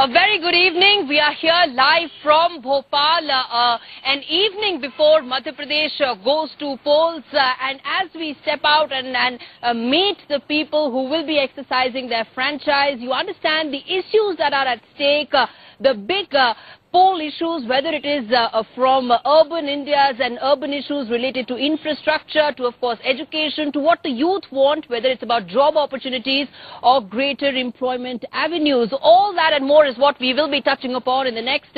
A very good evening. We are here live from Bhopal, an evening before Madhya Pradesh goes to polls. And as we step out and meet the people who will be exercising their franchise, you understand the issues that are at stake, the big poll issues, whether it is from urban India's and urban issues related to infrastructure, to of course education, to what the youth want, whether it's about job opportunities or greater employment avenues. All that and more is what we will be touching upon in the next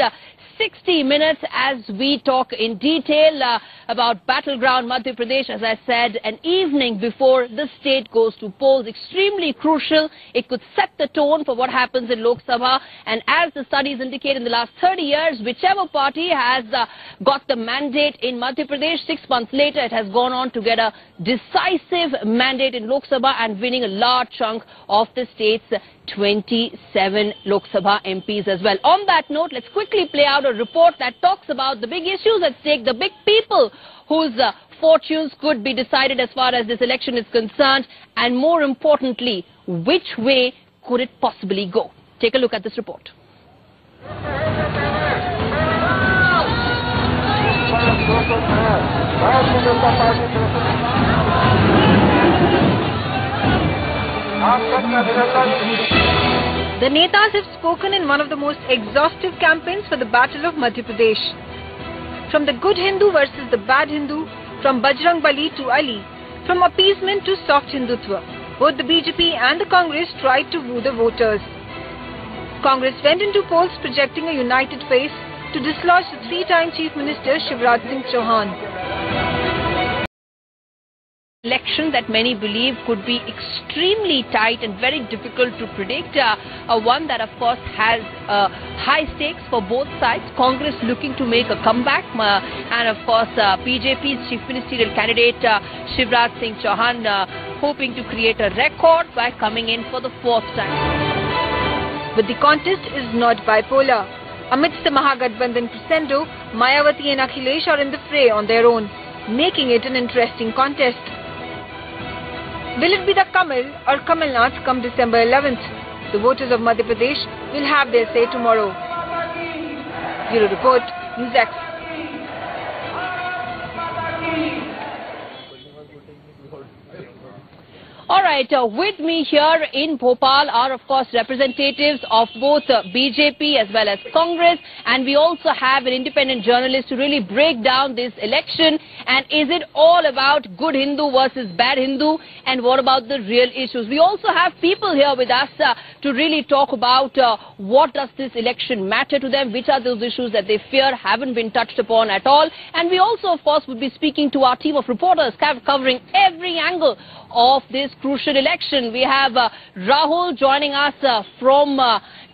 60 minutes as we talk in detail about battleground Madhya Pradesh. As I said, an evening before the state goes to polls, extremely crucial. It could set the tone for what happens in Lok Sabha, and as the studies indicate, in the last 30 years, whichever party has got the mandate in Madhya Pradesh, 6 months later it has gone on to get a decisive mandate in Lok Sabha and winning a large chunk of the state's 27 Lok Sabha MPs as well. On that note, let's quickly play out a report that talks about the big issues at stake, the big people whose fortunes could be decided as far as this election is concerned, and more importantly, which way could it possibly go? Take a look at this report. The Netas have spoken in one of the most exhaustive campaigns for the Battle of Madhya Pradesh. From the good Hindu versus the bad Hindu, from Bajrang Bali to Ali, from appeasement to soft Hindutva, both the BJP and the Congress tried to woo the voters. Congress went into polls projecting a united face to dislodge the three-time Chief Minister Shivraj Singh Chauhan. Election that many believe could be extremely tight and very difficult to predict. One that of course has high stakes for both sides. Congress looking to make a comeback, and of course BJP's chief ministerial candidate Shivraj Singh Chauhan hoping to create a record by coming in for the 4th time. But the contest is not bipolar. Amidst the Mahagathbandhan crescendo, Mayawati and Akhilesh are in the fray on their own, making it an interesting contest. Will it be the Kamal or Kamal Nath come December 11th? The voters of Madhya Pradesh will have their say tomorrow. Bureau Report, NewsX. All right, with me here in Bhopal are of course representatives of both BJP as well as Congress, and we also have an independent journalist to really break down this election. And is it all about good Hindu versus bad Hindu, and what about the real issues? We also have people here with us to really talk about what does this election matter to them, which are those issues that they fear haven't been touched upon at all. And we also of course would be speaking to our team of reporters covering every angle of this crucial election. We have Rahul joining us from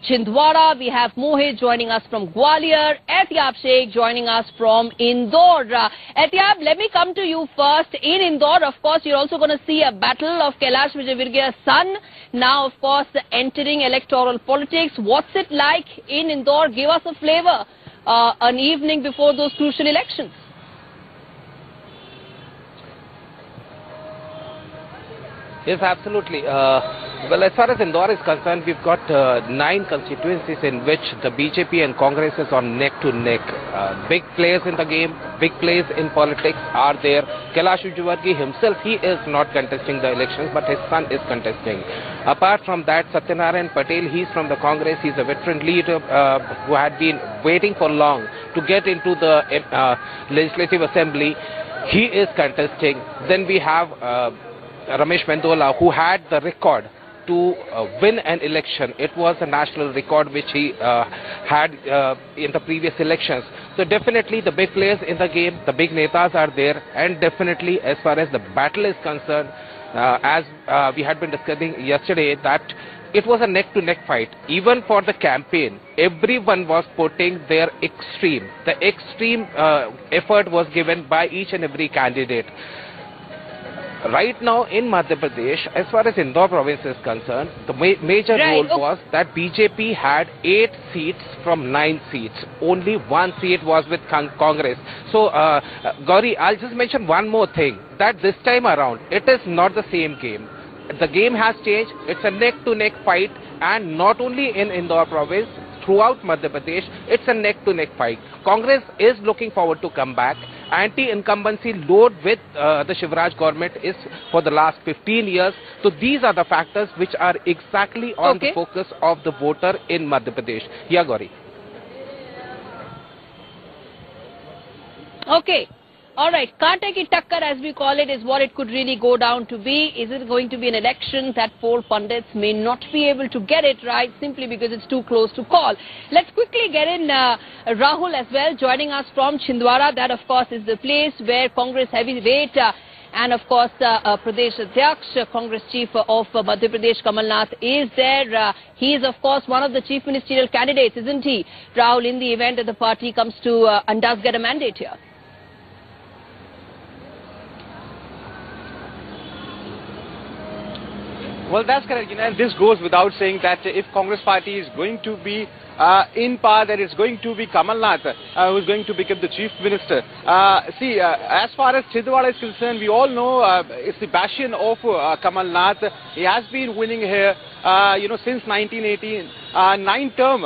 Chhindwara. We have Mohit joining us from Gwalior. Ehtiyab Sheikh joining us from Indore. Ehtiyab, let me come to you first. In Indore, of course, you're also going to see a battle of Kailash Vijayvirgiya's son. Now, of course, entering electoral politics. What's it like in Indore? Give us a flavor an evening before those crucial elections. Yes, absolutely. Well, as far as Indore is concerned, we've got 9 constituencies in which the BJP and Congress is on neck to neck. Big players in the game, big players in politics are there. Kailash Vijayvirgiya himself, he is not contesting the elections, but his son is contesting. Apart from that, Satyanarayan Patel, he's from the Congress. He's a veteran leader who had been waiting for long to get into the Legislative Assembly. He is contesting. Then we have Ramesh Mendola, who had the record to win an election. It was a national record which he had in the previous elections. So definitely the big players in the game, the big netas are there, and definitely as far as the battle is concerned, as we had been discussing yesterday, that it was a neck-to-neck fight. Even for the campaign, everyone was putting their extreme. The extreme effort was given by each and every candidate. Right now in Madhya Pradesh, as far as Indore province is concerned, the major role was that BJP had 8 seats from 9 seats. Only 1 seat was with Congress. So, Gauri, I'll just mention one more thing, that this time around, it is not the same game. The game has changed. It's a neck-to-neck fight, and not only in Indore province, throughout Madhya Pradesh, it's a neck-to-neck fight. Congress is looking forward to come back. Anti-incumbency load with the Shivraj government is for the last 15 years. So these are the factors which are exactly on the focus of the voter in Madhya Pradesh. Yeah, Gauri. Okay. All right, Kaante ki takkar, as we call it, is what it could really go down to be. Is it going to be an election that four pundits may not be able to get it right simply because it's too close to call? Let's quickly get in Rahul as well, joining us from Chhindwara. That, of course, is the place where Congress heavyweight and, of course, Pradesh Adhyaksh, Congress chief of Madhya Pradesh, Kamal Nath, is there. He is, of course, one of the chief ministerial candidates, isn't he, Rahul, in the event that the party comes to and does get a mandate here? Well, that's correct, and this goes without saying that if Congress party is going to be in power, there is going to be Kamal Nath who is going to become the chief minister. As far as Chhindwara is concerned, we all know it's the bastion of Kamal Nath. He has been winning here, since 1918, 9-term,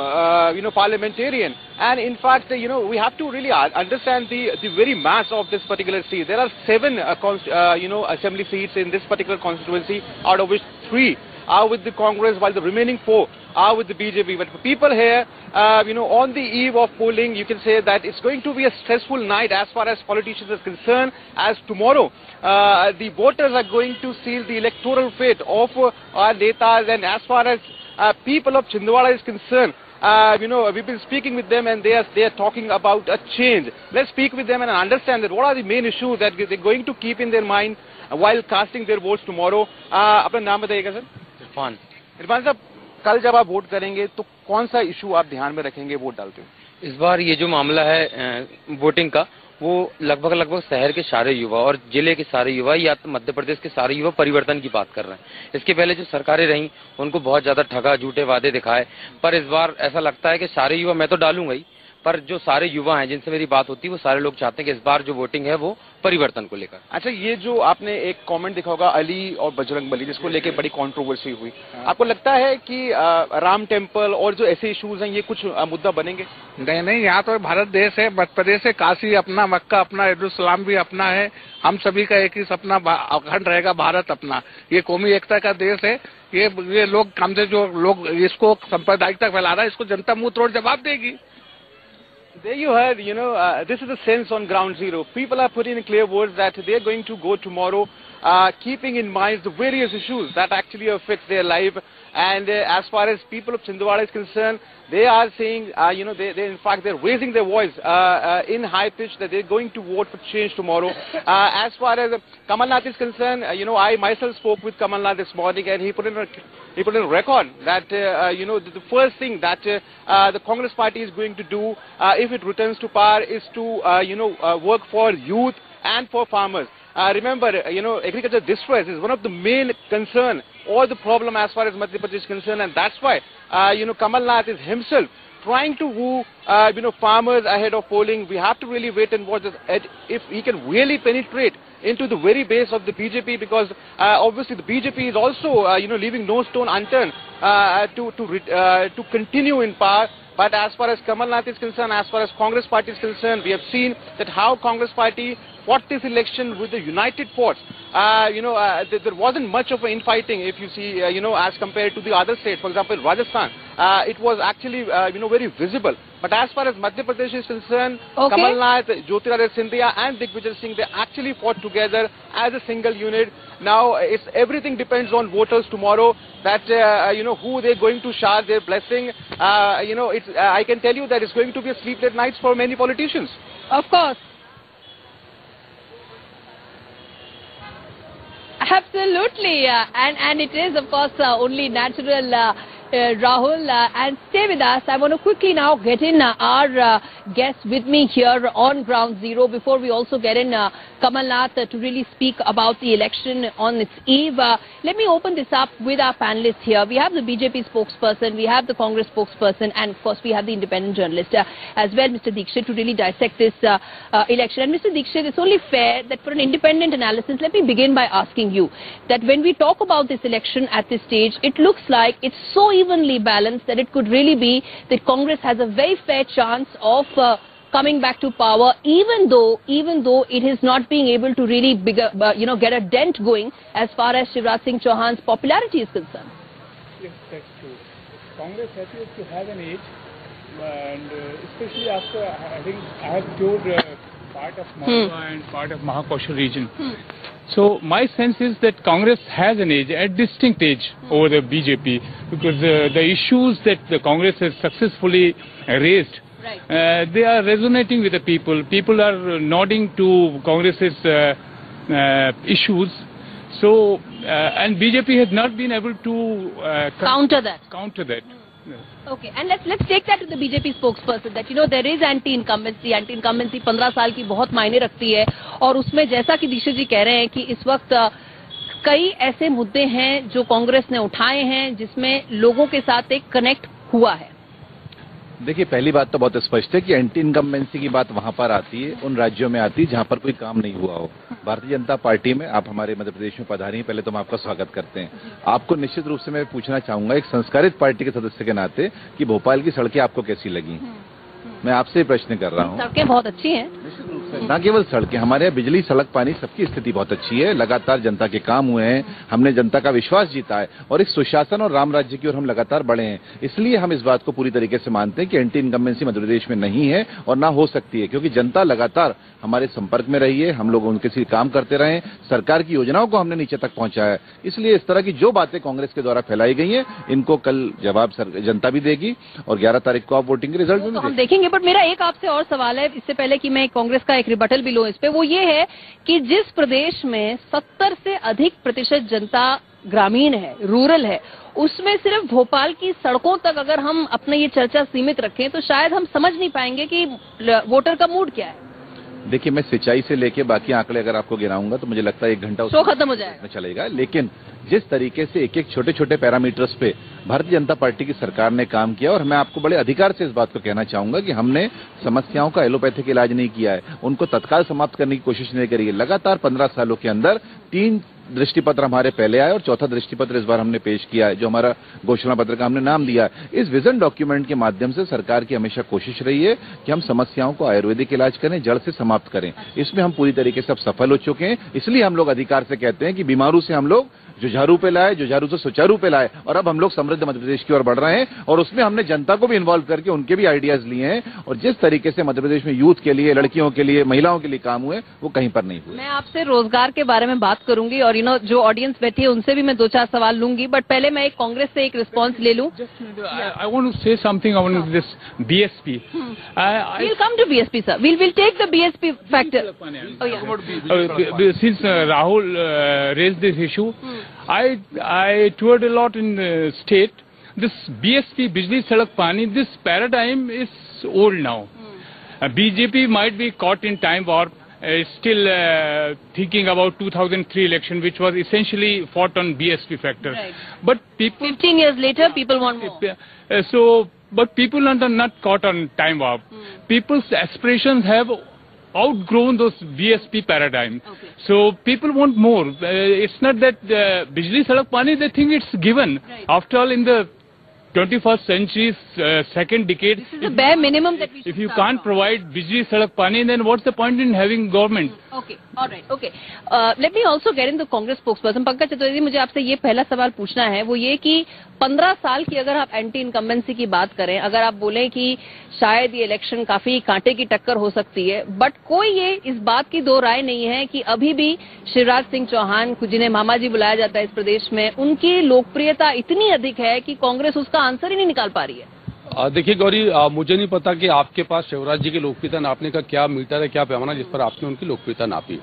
parliamentarian. And in fact, we have to really understand the very mass of this particular seat. There are 7, assembly seats in this particular constituency, out of which 3 are with the Congress, while the remaining 4 are with the BJP. But for people here, on the eve of polling, you can say that it's going to be a stressful night as far as politicians are concerned, as tomorrow the voters are going to seal the electoral fate of our netas. And as far as people of Chhindwara is concerned, we've been speaking with them, and they are talking about a change. Let's speak with them and understand that what are the main issues that they're going to keep in their mind while casting their votes tomorrow. अपना नाम बताइएगा sir? Irfan साहब, कल जब आप vote करेंगे तो कौन सा इशू आप ध्यान में रखेंगे वोट डालते हुए? इस बार ये जो मामला है वोटिंग का, वो लगभग शहर के सारे युवा और जिले के सारे युवा या तो मध्य प्रदेश के सारे युवा परिवर्तन की बात कर रहे हैं। इसके पहले जो सरकारें रहीं उनको बहुत ज्यादा ठगा, झूठे वादे दिखाए, पर इस बार ऐसा लगता है कि सारे युवा, मैं तो डालूंगा ही, पर जो सारे युवा हैं जिनसे मेरी बात होती है वो सारे लोग चाहते हैं कि इस बार जो वोटिंग है वो परिवर्तन को लेकर। अच्छा, ये जो आपने एक कमेंट देखा होगा अली और बजरंगबली, जिसको लेके बड़ी कंट्रोवर्सी हुई, आपको लगता है कि राम टेम्पल और जो ऐसे इश्यूज हैं ये कुछ मुद्दा बनेंगे? नहीं, यहाँ तो भारत देश है, मध्य प्रदेश है, काशी अपना, मक्का अपना, यरूशलेम भी अपना है। हम सभी का एक ही सपना, अखंड रहेगा भारत अपना। ये कौमी एकता का देश है। ये लोग कम से जो लोग इसको सांप्रदायिकता फैला रहा है, इसको जनता मुंह तोड़ जवाब देगी। There you heard, this is the sense on ground zero. People are putting in clear words that they are going to go tomorrow, keeping in mind the various issues that actually affect their life. And as far as people of Chhindwara is concerned, they are saying, they in fact, they're raising their voice in high pitch that they're going to vote for change tomorrow. As far as Kamal Nath is concerned, I myself spoke with Kamal Nath this morning, and he put in a record that, the first thing that the Congress party is going to do if it returns to power is to, work for youth and for farmers. Remember, agriculture distress is one of the main concern or the problem as far as Madhya Pradesh is concerned, and that's why, Kamal Nath is himself trying to woo, farmers ahead of polling. We have to really wait and watch if he can really penetrate into the very base of the BJP, because obviously the BJP is also, leaving no stone unturned to continue in power. But as far as Kamal Nath is concerned, as far as Congress party is concerned, we have seen that how Congress party fought this election with the united force. There wasn't much of an infighting, if you see, as compared to the other states. For example, Rajasthan, it was actually, very visible. But as far as Madhya Pradesh is concerned, Kamal Nath, Jyotiradittya Scindia and Digvijay Singh, they actually fought together as a single unit. Now, everything depends on voters tomorrow, that, who they're going to shower their blessing. I can tell you that it's going to be a sleepless nights for many politicians. Of course. Absolutely, and it is, of course, only natural, Rahul. And stay with us. I want to quickly now get in our guests with me here on Ground Zero before we also get in Kamal Nath to really speak about the election on its eve. Let me open this up with our panelists here. We have the BJP spokesperson, we have the Congress spokesperson, and of course we have the independent journalist as well, Mr. Dikshit, to really dissect this election. And Mr. Dikshit, it's only fair that for an independent analysis, let me begin by asking you that when we talk about this election at this stage, it looks like it's so evenly balanced, that it could really be that Congress has a very fair chance of coming back to power, even though it is not being able to really get a dent going as far as Shivraj Singh Chauhan's popularity is concerned. Yes, that's true. Congress appears to have an edge, and especially after I have toured part of Malwa and part of Mahakaushal region. So my sense is that Congress has an edge, a distinct edge over the BJP, because the issues that the Congress has successfully raised, they are resonating with the people. People are nodding to Congress's issues. So, and BJP has not been able to counter that. Okay, and let's take that to the BJP spokesperson that there is anti-incumbency 15 साल की बहुत मायने रखती है, और उसमें जैसा कि दीक्षित जी कह रहे हैं कि इस वक्त कई ऐसे मुद्दे हैं जो कांग्रेस ने उठाए हैं जिसमें लोगों के साथ एक कनेक्ट हुआ है। देखिए, पहली बात तो बहुत स्पष्ट है कि एंटी इनकम्बेंसी की बात वहां पर आती है, उन राज्यों में आती है जहां पर कोई काम नहीं हुआ हो। भारतीय जनता पार्टी में आप हमारे मध्य प्रदेश में पधारी हैं, पहले तो हम आपका स्वागत करते हैं। आपको निश्चित रूप से मैं पूछना चाहूंगा एक संस्कारित पार्टी के सदस्य के नाते कि भोपाल की सड़कें आपको कैसी लगी? मैं आपसे प्रश्न कर रहा हूँ। सड़कें बहुत अच्छी हैं। न केवल सड़कें, हमारे यहाँ बिजली, सड़क, पानी, सबकी स्थिति बहुत अच्छी है। लगातार जनता के काम हुए हैं, हमने जनता का विश्वास जीता है और एक सुशासन और राम राज्य की ओर हम लगातार बढ़े हैं। इसलिए हम इस बात को पूरी तरीके से मानते हैं कि एंटी इनकम्बेंसी मध्य प्रदेश में नहीं है और ना हो सकती है, क्योंकि जनता लगातार हमारे संपर्क में रही है, हम लोग उनके साथ काम करते रहे, सरकार की योजनाओं को हमने नीचे तक पहुंचाया है। इसलिए इस तरह की जो बातें कांग्रेस के द्वारा फैलाई गई हैं, इनको कल जवाब जनता भी देगी और 11 तारीख को आप वोटिंग के रिजल्ट भी हम देखेंगे। बट मेरा एक आपसे और सवाल है, इससे पहले कि मैं कांग्रेस का एक रिबटल भी लूं इस पे, वो ये है कि जिस प्रदेश में 70 से अधिक प्रतिशत जनता ग्रामीण है, रूरल है, उसमें सिर्फ भोपाल की सड़कों तक अगर हम अपने ये चर्चा सीमित रखें तो शायद हम समझ नहीं पाएंगे कि वोटर का मूड क्या है। देखिए, मैं सिंचाई से लेके बाकी आंकड़े अगर आपको गिनाऊंगा तो मुझे लगता है 1 घंटा शो खत्म हो जाएगा चलेगा। लेकिन जिस तरीके से एक एक छोटे छोटे पैरामीटर्स पे भारतीय जनता पार्टी की सरकार ने काम किया, और मैं आपको बड़े अधिकार से इस बात को कहना चाहूंगा कि हमने समस्याओं का एलोपैथिक इलाज नहीं किया है, उनको तत्काल समाप्त करने की कोशिश नहीं करी है। लगातार 15 सालों के अंदर 3 दृष्टिपत्र हमारे पहले आए और चौथा दृष्टिपत्र इस बार हमने पेश किया है, जो हमारा घोषणा पत्र का हमने नाम दिया है। इस विजन डॉक्यूमेंट के माध्यम से सरकार की हमेशा कोशिश रही है कि हम समस्याओं को आयुर्वेदिक इलाज करें, जड़ से समाप्त करें। इसमें हम पूरी तरीके से अब सफल हो चुके हैं। इसलिए हम लोग अधिकार से कहते हैं कि बीमारू से हम लोग जुझारू पे लाए, जुझारू से सुचारू पे लाए, और अब हम लोग समृद्ध मध्य प्रदेश की ओर बढ़ रहे हैं। और उसमें हमने जनता को भी इन्वॉल्व करके उनके भी आइडियाज लिए हैं, और जिस तरीके से मध्य प्रदेश में यूथ के लिए, लड़कियों के लिए, महिलाओं के लिए काम हुए, वो कहीं पर नहीं हुए। मैं आपसे रोजगार के बारे में बात करूंगी और जो ऑडियंस बैठी है उनसे भी मैं 2-4 सवाल लूंगी, बट पहले मैं एक कांग्रेस से एक रिस्पॉन्स ले लूं। I want to say something on this BSP. We'll come to BSP, sir. We'll take the BSP factor. Since Rahul raised this issue, I toured a lot in the state. This BSP, Bijli Sadak Pani, this paradigm is old now. BJP might be caught in time warp, still thinking about 2003 election, which was essentially fought on BSP factor. Right. But people, 15 years later, people want more. But people are not caught on time warp. People's aspirations have outgrown those BSP paradigm. Okay. So people want more. It's not that Bijli Sadak Pani, they think it's given. Right. After all, in the 21st century's second decade, This is the bare minimum that we should if you start can't from. provide Bijli Sadak Pani, then what's the point in having government? Okay, all right, okay. Let me also get in the Congress spokesperson. Pankaj Chaturvedi, मुझे आपसे ये पहला सवाल पूछना है, वो ये कि 15 साल की अगर आप एंटी इनकम्बेंसी की बात करें, अगर आप बोलें कि शायद ये इलेक्शन काफी कांटे की टक्कर हो सकती है, बट कोई ये इस बात की दो राय नहीं है कि अभी भी शिवराज सिंह चौहान, जिन्हें मामा जी बुलाया जाता है इस प्रदेश में, उनकी लोकप्रियता इतनी अधिक है कि कांग्रेस उसका आंसर ही नहीं निकाल पा रही है। देखिए गौरी, मुझे नहीं पता कि आपके पास शिवराज जी की लोकप्रियता नापने का क्या मीटर है, क्या पैमाना जिस पर आपने उनकी लोकप्रियता नापी।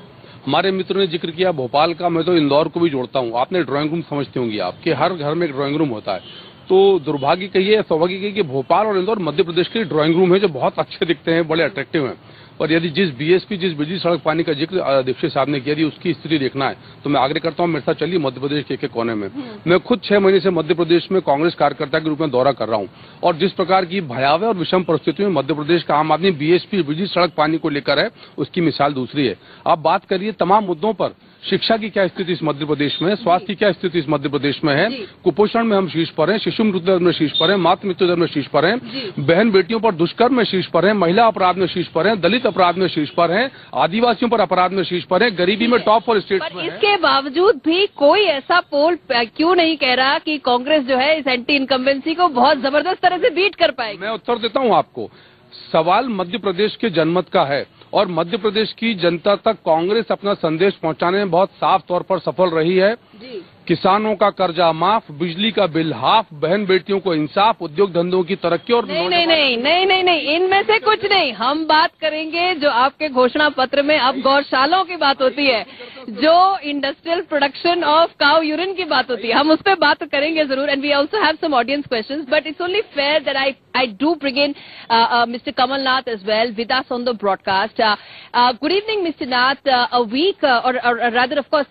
हमारे मित्रों ने जिक्र किया भोपाल का, मैं तो इंदौर को भी जोड़ता हूँ। आपने ड्राइंग रूम समझते होंगे, आपके हर घर में एक ड्राइंग रूम होता है। तो दुर्भाग्य कहिए या सौभाग्य कहिए कि भोपाल और इंदौर मध्य प्रदेश के ड्राइंग रूम है, जो बहुत अच्छे दिखते हैं, बड़े अट्रैक्टिव हैं। और यदि जिस बिजली सड़क पानी का जिक्र दीक्षित साहब ने किया, यदि उसकी स्थिति देखना है तो मैं आग्रह करता हूं मेरे साथ चलिए मध्य प्रदेश के एक कोने में। मैं खुद 6 महीने से मध्य प्रदेश में कांग्रेस कार्यकर्ता के रूप में दौरा कर रहा हूं, और जिस प्रकार की भयावह और विषम परिस्थितियों में मध्य प्रदेश का आम आदमी बीएसपी बिजली सड़क पानी को लेकर है, उसकी मिसाल दूसरी है। आप बात करिए तमाम मुद्दों पर शिक्षा की क्या स्थिति इस मध्य प्रदेश में है, स्वास्थ्य की क्या स्थिति इस मध्य प्रदेश में है, कुपोषण में हम शीर्ष पर हैं, शिशु मृत्यु दर में शीर्ष पर हैं, मातृ मृत्यु दर में शीर्ष पर हैं, बहन बेटियों पर दुष्कर्म में शीर्ष पर हैं, महिला अपराध में शीर्ष पर हैं, दलित अपराध में शीर्ष पर हैं, आदिवासियों पर अपराध में शीर्ष पर हैं, गरीबी में टॉप 4 स्टेट्स में है। इसके बावजूद भी कोई ऐसा पोल क्यों नहीं कह रहा कि कांग्रेस जो है इस एंटी इनकम्बेंसी को बहुत जबरदस्त तरह से बीट कर पाएगी? मैं उत्तर देता हूं आपको। सवाल मध्य प्रदेश के जनमत का है और मध्य प्रदेश की जनता तक कांग्रेस अपना संदेश पहुंचाने में बहुत साफ तौर पर सफल रही है। किसानों का कर्जा माफ, बिजली का बिल हाफ, बहन बेटियों को इंसाफ, उद्योग धंधों की तरक्की और नहीं, इनमें से कुछ नहीं। हम बात करेंगे जो आपके घोषणा पत्र में अब गौशालाओं की बात होती है, जो industrial production of cow urine की बात होती है, हम उस पर बात करेंगे जरूर। And we also have some audience questions, but it's only fair that I do bring in Mr. Kamal Nath as well with us on the broadcast. Good evening, Mr. Nath. A week, or rather, of course.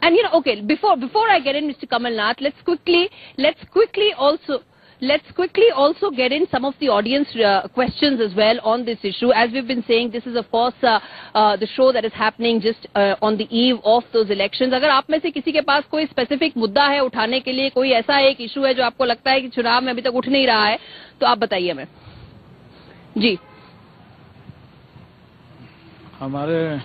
And okay. Before I get in, Mr. Kamal Nath, let's quickly also get in some of the audience questions as well on this issue. As we've been saying, this is of course the show that is happening just on the eve of those elections. अगर आप में से किसी के पास कोई specific मुद्दा है उठाने के लिए, कोई ऐसा एक इशू है जो आपको लगता है कि चुनाव में अभी तक उठ नहीं रहा है, तो आप बताइए हमें। जी, हमारे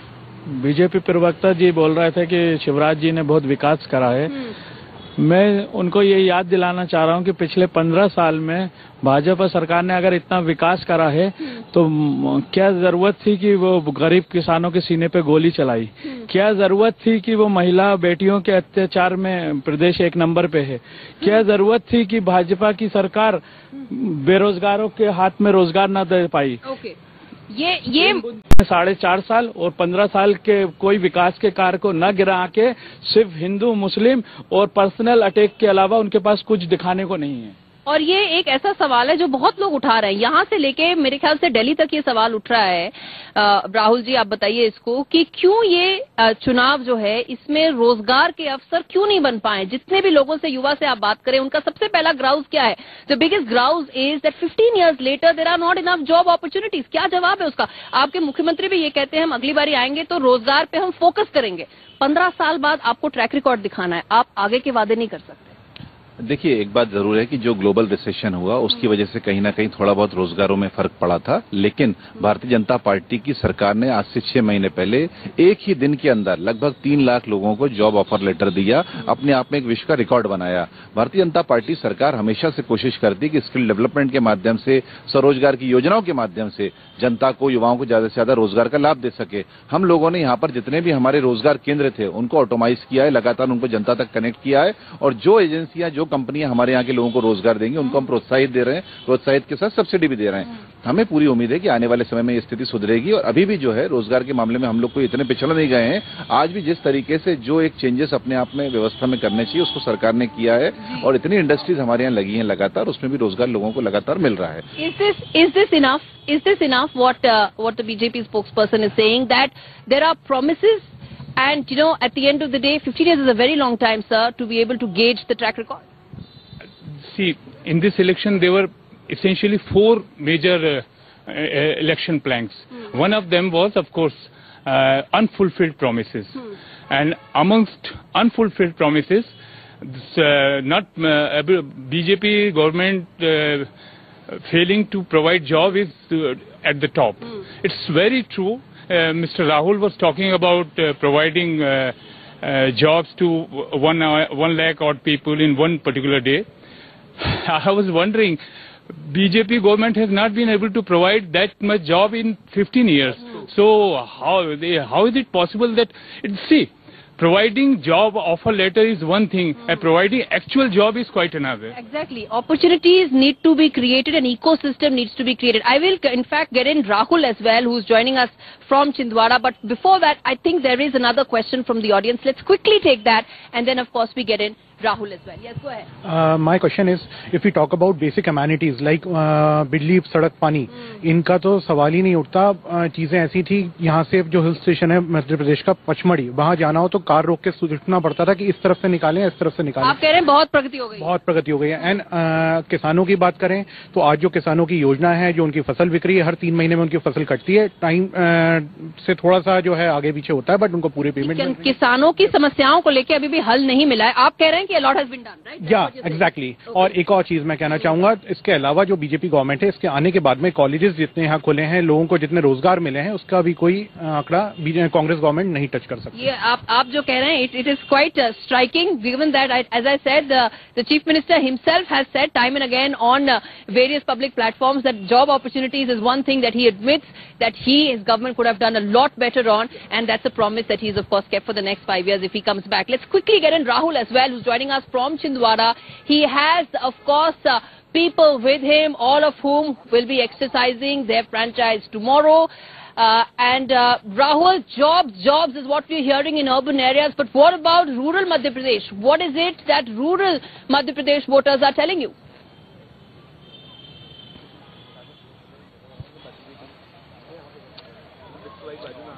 बीजेपी प्रवक्ता जी बोल रहे थे कि शिवराज जी ने बहुत विकास करा है। मैं उनको ये याद दिलाना चाह रहा हूँ कि पिछले 15 साल में भाजपा सरकार ने अगर इतना विकास करा है तो क्या जरूरत थी कि वो गरीब किसानों के सीने पे गोली चलाई? क्या जरूरत थी कि वो महिला बेटियों के अत्याचार में प्रदेश 1 नंबर पे है? क्या जरूरत थी कि भाजपा की सरकार बेरोजगारों के हाथ में रोजगार न दे पाई? ये 4.5 साल और 15 साल के कोई विकास के कार्य को न गिरा के सिर्फ हिंदू मुस्लिम और पर्सनल अटैक के अलावा उनके पास कुछ दिखाने को नहीं है। और ये एक ऐसा सवाल है जो बहुत लोग उठा रहे हैं, यहाँ से लेके मेरे ख्याल से दिल्ली तक ये सवाल उठ रहा है। राहुल जी, आप बताइए इसको कि क्यों ये चुनाव जो है इसमें रोजगार के अवसर क्यों नहीं बन पाए? जितने भी लोगों से, युवा से आप बात करें, उनका सबसे पहला ग्राउज क्या है? The biggest grouse is that 15 years later there are not enough job opportunities. क्या जवाब है उसका? आपके मुख्यमंत्री भी ये कहते हैं हम अगली बारी आएंगे तो रोजगार पे हम फोकस करेंगे। 15 साल बाद आपको ट्रैक रिकॉर्ड दिखाना है, आप आगे के वादे नहीं कर सकते। देखिए, एक बात जरूर है कि जो ग्लोबल रिसेशन हुआ उसकी वजह से कहीं ना कहीं थोड़ा बहुत रोजगारों में फर्क पड़ा था, लेकिन भारतीय जनता पार्टी की सरकार ने आज से 6 महीने पहले एक ही दिन के अंदर लगभग 3 लाख लोगों को जॉब ऑफर लेटर दिया, अपने आप में एक विश्व का रिकॉर्ड बनाया। भारतीय जनता पार्टी सरकार हमेशा से कोशिश करती है कि स्किल डेवलपमेंट के माध्यम से, स्वरोजगार की योजनाओं के माध्यम से जनता को, युवाओं को ज्यादा से ज्यादा रोजगार का लाभ दे सके। हम लोगों ने यहाँ पर जितने भी हमारे रोजगार केंद्र थे उनको ऑटोमाइज किया है, लगातार उनको जनता तक कनेक्ट किया है, और जो एजेंसियां, जो कंपनियां हमारे यहाँ के लोगों को रोजगार देंगी उनको हम प्रोत्साहित दे रहे हैं, प्रोत्साहित के साथ सब्सिडी भी दे रहे हैं। हमें पूरी उम्मीद है कि आने वाले समय में ये स्थिति सुधरेगी और अभी भी जो है रोजगार के मामले में हम लोग को इतने पिछड़ नहीं गए हैं। आज भी जिस तरीके से जो एक चेंजेस अपने आप में व्यवस्था में करने चाहिए उसको सरकार ने किया है और इतनी इंडस्ट्रीज हमारे यहाँ लगी हैं लगातार, उसमें भी रोजगार लोगों को लगातार मिल रहा है। Is this enough? What the BJP spokesperson is saying, that there are promises, and at the end of the day, 15 years is a very long time, sir, to be able to gauge the track record. See, in this election, there were essentially 4 major election planks. One of them was, of course, unfulfilled promises, and amongst unfulfilled promises, not BJP government failing to provide job is at the top. It's very true. Mr. Rahul was talking about providing jobs to 1 lakh odd people in one particular day. I was wondering, BJP government has not been able to provide that much job in 15 years. So how is it possible that providing job offer letter is one thing, and providing actual job is quite another. Exactly. Opportunities need to be created, an ecosystem needs to be created. I will in fact get in Rahul as well, who's joining us from Chhindwara. But before that, I think there is another question from the audience. Let's quickly take that, and then of course we get in Rahul as well. Yes, go ahead. My question is, if we talk about basic amenities like बिजली, सड़क, पानी, इनका तो सवाल ही नहीं उठता. चीजें ऐसी थी, यहाँ से जो हिल स्टेशन है मध्य प्रदेश का पचमढ़ी, वहाँ जाना हो तो कार रोक के सोचना पड़ता था कि इस तरफ से निकालें, इस तरफ से निकालें. आप कह रहे हैं बहुत प्रगति हो गई. बहुत प्रगति हो गई है. एंड किसानों की बात करें तो आज जो किसानों की योजना है, जो उनकी फसल बिक रही है, हर 3 महीने में उनकी फसल कटती है. टाइम से थोड़ा सा जो है आगे पीछे होता है, बट उनको पूरे पेमेंट. किसानों की समस्याओं को लेकर अभी भी हल नहीं मिला है. आप कह रहे हैं कि a lot has been done, right? या एग्जैक्टली. और एक और चीज मैं कहना चाहूंगा, इसके अलावा जो बीजेपी गवर्नमेंट है, इसके आने के बाद में कॉलेजेस जितने यहाँ खुले हैं, लोगों को जितने रोजगार मिले हैं, उसका भी कोई आंकड़ा कांग्रेस गवर्नमेंट नहीं टच कर सकती. ये आप जो कह रहे हैं, it is quite striking, given that, as I said, the chief minister himself has said time and again on various public platforms that job opportunities is one thing that he admits that his government could have done a lot better on, and that's a promise that he's of course kept for the next 5 years if he comes back. Let's quickly get in Rahul as well, who's joining us from Chhindwara. He has, of course, people with him, all of whom will be exercising their franchise tomorrow. Rahul, jobs is what we're hearing in urban areas, but what about rural Madhya Pradesh? What is it that rural Madhya Pradesh voters are telling you?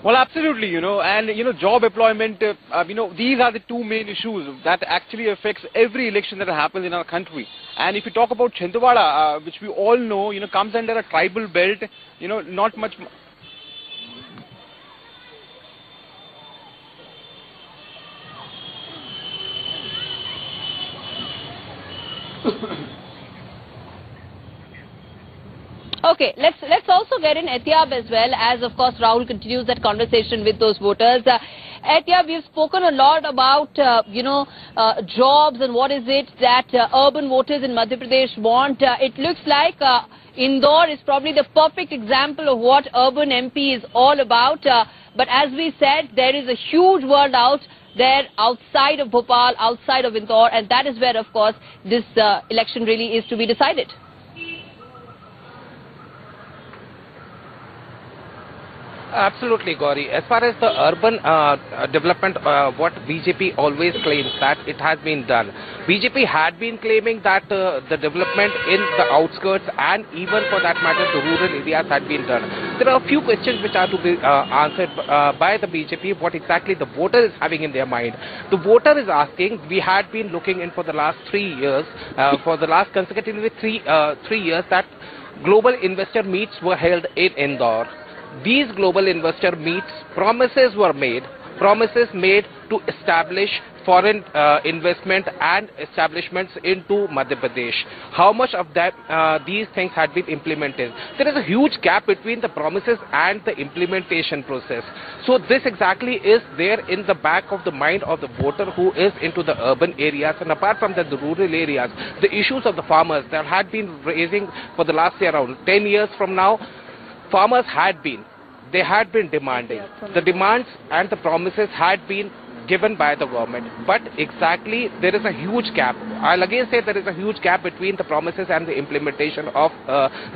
Well, absolutely, and job employment, these are the two main issues that actually affects every election that happens in our country. And if you talk about Chhindwara, which we all know, comes under a tribal belt, not much. Okay, let's also get in Ehtiyab as well, as of course Rahul continues that conversation with those voters. Ehtiyab, we've spoken a lot about jobs and what is it that urban voters in Madhya Pradesh want. It looks like Indore is probably the perfect example of what urban MP is all about. But as we said, there is a huge world out there outside of Bhopal, outside of Indore, and that is where of course this election really is to be decided. Absolutely, Gauri. As far as the urban development, what BJP always claims that it has been done. BJP had been claiming that the development in the outskirts and even for that matter the rural areas had been done. There are a few questions which are to be answered by the BJP, what exactly the voter is having in their mind. The voter is asking, we had been looking in for the last 3 years, for the last consecutively three years, that global investor meets were held in Indore. These global investor meets, promises were made, to establish foreign investment and establishments into Madhya Pradesh. How much of that these things had been implemented? There is a huge gap between the promises and the implementation process. So this exactly is there in the back of the mind of the voter who is into the urban areas, and apart from that the rural areas, the issues of the farmers that had been raising for the last year, around 10 years from now. Farmers had been demanding. The demands and the promises had been given by the government. But exactly, there is a huge gap. I'll again say there is a huge gap between the promises and the implementation of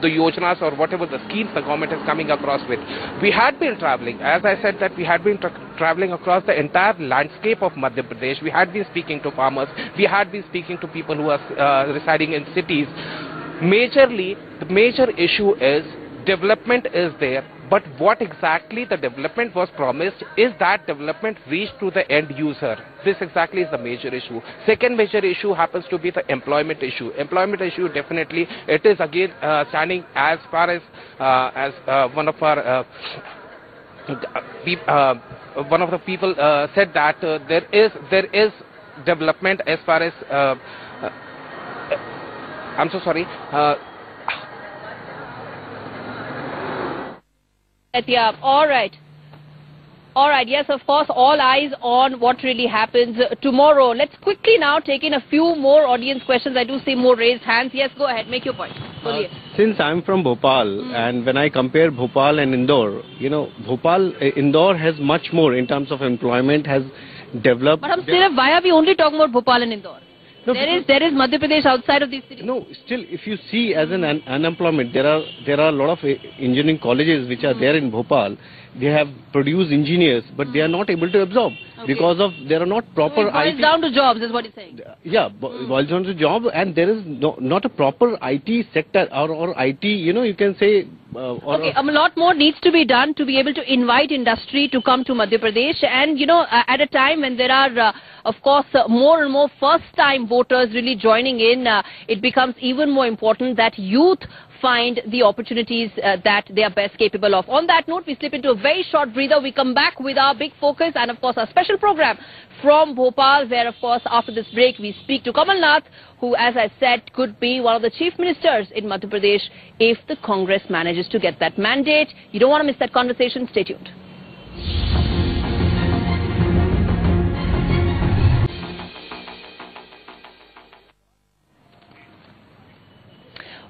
the yojanas or whatever the schemes the government is coming across with. We had been traveling, as I said, that we had been traveling across the entire landscape of Madhya Pradesh. We had been speaking to farmers. We had been speaking to people who are residing in cities. Majorly, the major issue is development is there, but what exactly the development was promised, is that development reached to the end user? This exactly is the major issue. Second major issue happens to be the employment issue. Employment issue, definitely, it is again standing as far as one of our one of the people said that there is development as far as I'm so sorry. Yeah, all right. Yes, of course, all eyes on what really happens tomorrow. Let's quickly now take in a few more audience questions. I do see more raised hands. Yes, go ahead. Make your point. Since I'm from Bhopal, and when I compare Bhopal and Indore, Indore has much more in terms of employment, has developed. But why are we only talking about Bhopal and Indore? No, there is Madhya Pradesh outside of these cities. No, still, if you see as an unemployment, there are a lot of engineering colleges which are there in Bhopal. They have produced engineers, but they are not able to absorb. because of there are not proper So it boils down to jobs, is what you're saying. Yeah, boils down to job, and there is not a proper IT sector or IT. You can say. Okay, a lot more needs to be done to be able to invite industry to come to Madhya Pradesh, and at a time when there are, of course, more and more first-time voters really joining in, it becomes even more important that youth find the opportunities that they are best capable of. On that note, we slip into a very short breather. We come back with our big focus and, of course, our special program from Bhopal, where, of course, after this break, we speak to Kamal Nath, who, as I said, could be one of the chief ministers in Madhya Pradesh if the Congress manages to get that mandate. You don't want to miss that conversation. Stay tuned.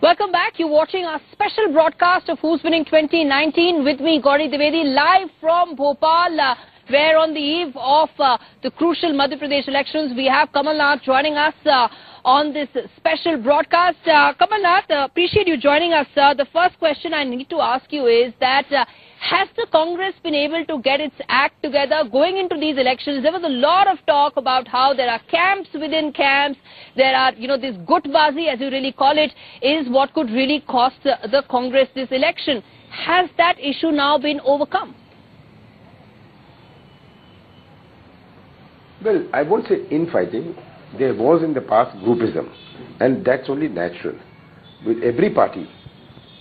Welcome back. You're watching our special broadcast of Who's Winning 2019 with me, Gauri Dwivedi, live from Bhopal, where on the eve of the crucial Madhya Pradesh elections, we have Kamal Nath joining us on this special broadcast. Kamal Nath, appreciate you joining us, sir. The first question I need to ask you is that has the Congress been able to get its act together going into these elections? There was a lot of talk about how there are camps within camps. There are, this gutbazi, as you really call it, is what could really cost the Congress this election. Has that issue now been overcome? Well, I won't say infighting. There was in the past groupism, and that's only natural. With every party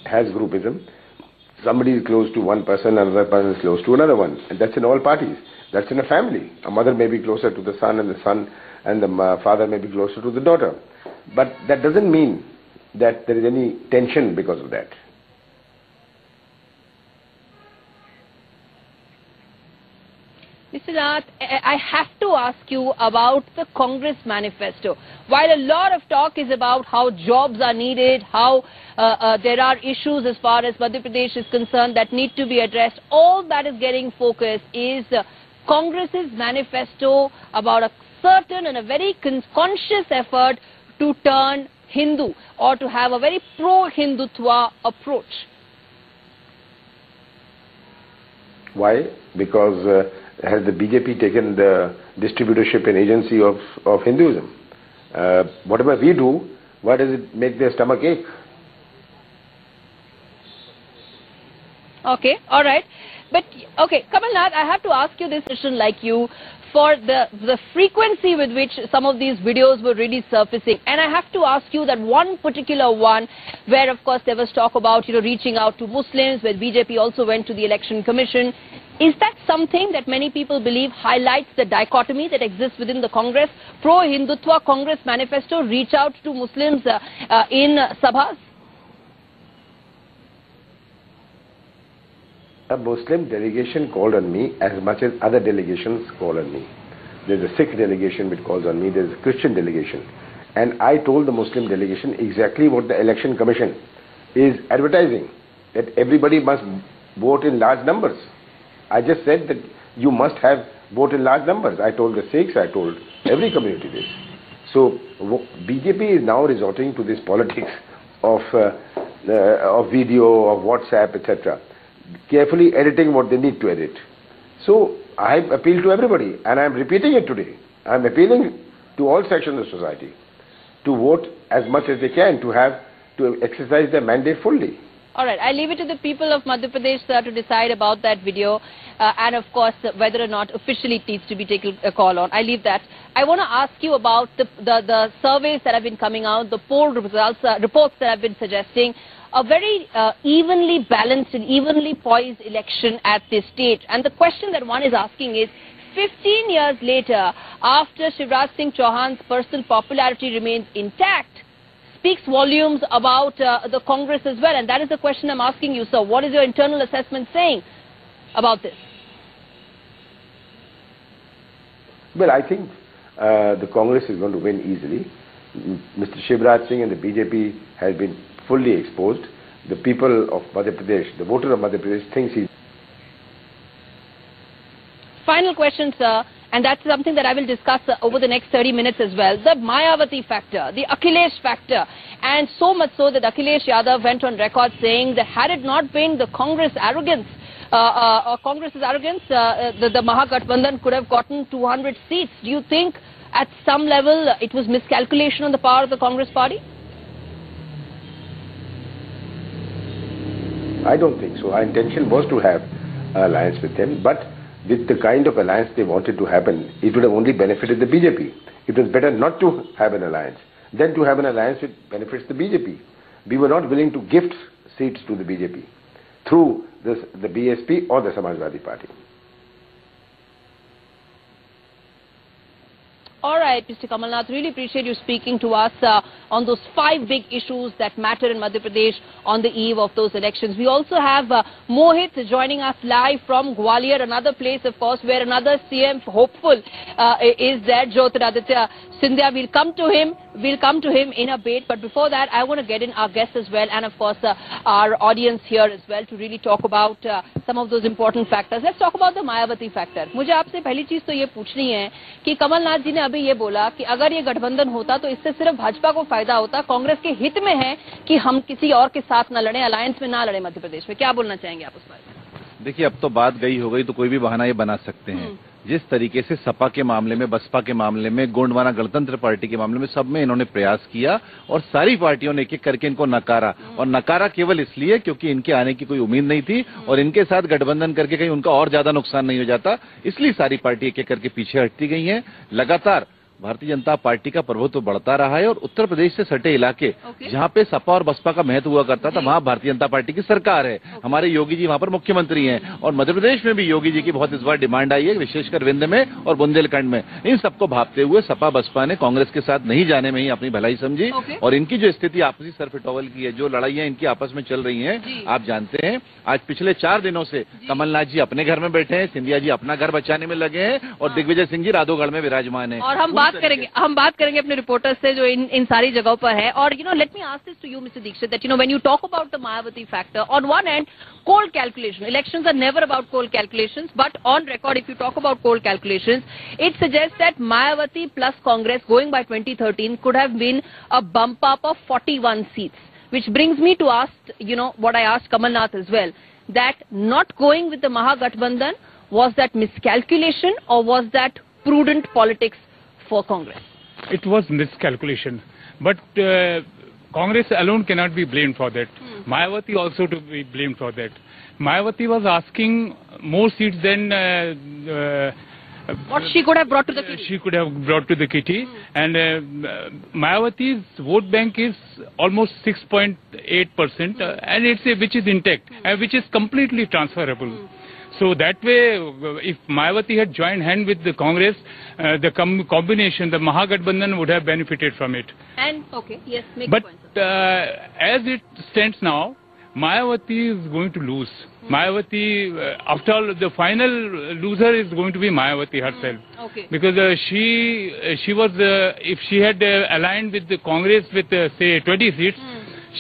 has groupism. Somebody is close to one person, another person is close to another one, and that's in all parties. That's in a family. A mother may be closer to the son, and the father may be closer to the daughter. But that doesn't mean that there is any tension because of that. Mr. Nath, I have to ask you about the Congress manifesto. While a lot of talk is about how jobs are needed, how there are issues as far as Madhya Pradesh is concerned that need to be addressed, all that is getting focused is Congress's manifesto about a certain and a very conscious effort to turn Hindu or to have a very pro-Hindutva approach. Why? Because has the BJP taken the distributorship and agency of Hinduism? Whatever we do, why does it make their stomach ache? Okay, all right. But, okay, Kamal Nath, I have to ask you this question like you for the frequency with which some of these videos were really surfacing. And I have to ask you that one particular one where, of course, there was talk about, reaching out to Muslims, where BJP also went to the Election Commission. Is that something that many people believe highlights the dichotomy that exists within the Congress? Pro-Hindutva Congress manifesto, reach out to Muslims in Sabhas? A Muslim delegation called on me as much as other delegations call on me. There's a Sikh delegation which calls on me, there's a Christian delegation. And I told the Muslim delegation exactly what the Election Commission is advertising, that everybody must vote in large numbers. I just said that you must have vote in large numbers. I told the Sikhs, I told every community this. So BJP is now resorting to this politics of video, of WhatsApp, etc. Carefully editing what they need to edit. So I appeal to everybody, and I am repeating it today. I am appealing to all sections of society to vote as much as they can, to exercise their mandate fully. All right, I leave it to the people of Madhya Pradesh, sir, to decide about that video and, of course, whether or not officially it needs to be taken a call on. I leave that. I want to ask you about the surveys that have been coming out, the poll results, reports that have been suggesting a very evenly balanced and evenly poised election at this stage. And the question that one is asking is, 15 years later, after Shivraj Singh Chauhan's personal popularity remains intact, speaks volumes about the Congress as well. And that is the question I'm asking you, sir. What is your internal assessment saying about this? Well, I think the Congress is going to win easily. Mr. Shivraj Singh and the BJP has been fully exposed. The people of Madhya Pradesh, the voter of Madhya Pradesh thinks he's... Final question, sir, and that's something that I will discuss over the next 30 minutes as well. The Mayawati factor, the Akhilesh factor, and so much so that Akhilesh Yadav went on record saying that had it not been the Congress arrogance Congress's arrogance, the Mahagathbandhan could have gotten 200 seats. Do you think at some level it was miscalculation on the part of the Congress party? I don't think so. Our intention was to have an alliance with them, but with the kind of alliance they wanted to happen, it would have only benefited the BJP. It was better not to have an alliance than to have an alliance which benefits the BJP. We were not willing to gift seats to the BJP through the BSP or the Samajwadi Party. All right, Mr. Kamal Nath, really appreciate you speaking to us on those 5 big issues that matter in Madhya Pradesh on the eve of those elections. We also have Mohit joining us live from Gwalior, another place, of course, where another CM hopeful is there, Jyotiraditya Scindia. We'll come to him in a bit, but before that, I want to get in our guests as well, and of course, our audience here as well, to really talk about some of those important factors. Let's talk about the Mayawati factor. मुझे आपसे पहली चीज तो ये पूछनी है कि कमलनाथ जी ने अभी ये बोला कि अगर ये गठबंधन होता तो इससे सिर्फ भाजपा को फायदा होता, कांग्रेस के हित में है कि हम किसी और के साथ न लड़े, अलायंस में ना लड़े मध्य प्रदेश में। क्या बोलना चाहेंगे आप उस बारे में? देखिए, अब तो बात गई हो गई तो कोई भी बहाना ये बना सकते हैं। जिस तरीके से सपा के मामले में, बसपा के मामले में, गोंडवाना गणतंत्र पार्टी के मामले में, सब में इन्होंने प्रयास किया और सारी पार्टियों ने एक एक करके इनको नकारा, और नकारा केवल इसलिए क्योंकि इनके आने की कोई उम्मीद नहीं थी और इनके साथ गठबंधन करके कहीं उनका और ज्यादा नुकसान नहीं हो जाता, इसलिए सारी पार्टी एक एक करके पीछे हटती गई हैं। लगातार भारतीय जनता पार्टी का प्रभुत्व बढ़ता रहा है और उत्तर प्रदेश से सटे इलाके जहां पे सपा और बसपा का महत्व हुआ करता था, वहां भारतीय जनता पार्टी की सरकार है। हमारे योगी जी वहां पर मुख्यमंत्री हैं और मध्य प्रदेश में भी योगी जी की बहुत इस बार डिमांड आई है, विशेषकर विंध्य में और बुंदेलखंड में। इन सबको भापते हुए सपा बसपा ने कांग्रेस के साथ नहीं जाने में ही अपनी भलाई समझी और इनकी जो स्थिति आपसी सरफिटौल की है, जो लड़ाइयां इनकी आपस में चल रही हैं, आप जानते हैं। आज पिछले 4 दिनों से कमलनाथ जी अपने घर में बैठे हैं, सिंधिया जी अपना घर बचाने में लगे हैं और दिग्विजय सिंह जी राधोगढ़ में विराजमान है। और हम बात करेंगे अपने रिपोर्टर्स से जो इन सारी जगहों पर है। और let me ask this to you mister Dikshit, that when you talk about the Mayawati factor, on one and cold calculation, elections are never about cold calculations, but on record, if you talk about cold calculations, it suggests that Mayawati plus Congress going by 2013 could have been a bump up of 41 seats, which brings me to ask, what I asked Kamal Nath as well, that not going with the Mahagathbandhan, was that miscalculation or was that prudent politics for Congress? It was miscalculation, but Congress alone cannot be blamed for that. Mayawati also to be blamed for that. Mayawati was asking more seats than what she could have brought to the kitty. She could have brought to the kitty, and Mayawati's vote bank is almost 6.8%, and which is intact and which is completely transferable. So that way, if Mayawati had joined hand with the Congress, the combination, the Mahagathbandhan would have benefited from it. And yes, make but points. As it stands now, Mayawati is going to lose. Mayawati, after all, the final loser is going to be Mayawati herself. Because she was, if she had aligned with the Congress with say 20 seats,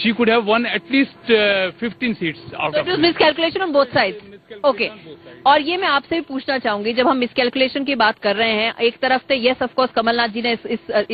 she could have won at least 15 seats out of it. So it was miscalculation on both sides. Okay और ये मैं आपसे भी पूछना चाहूंगी, जब हम miscalculation की बात कर रहे हैं, एक तरफ से यस ऑफ कोर्स कमलनाथ जी ने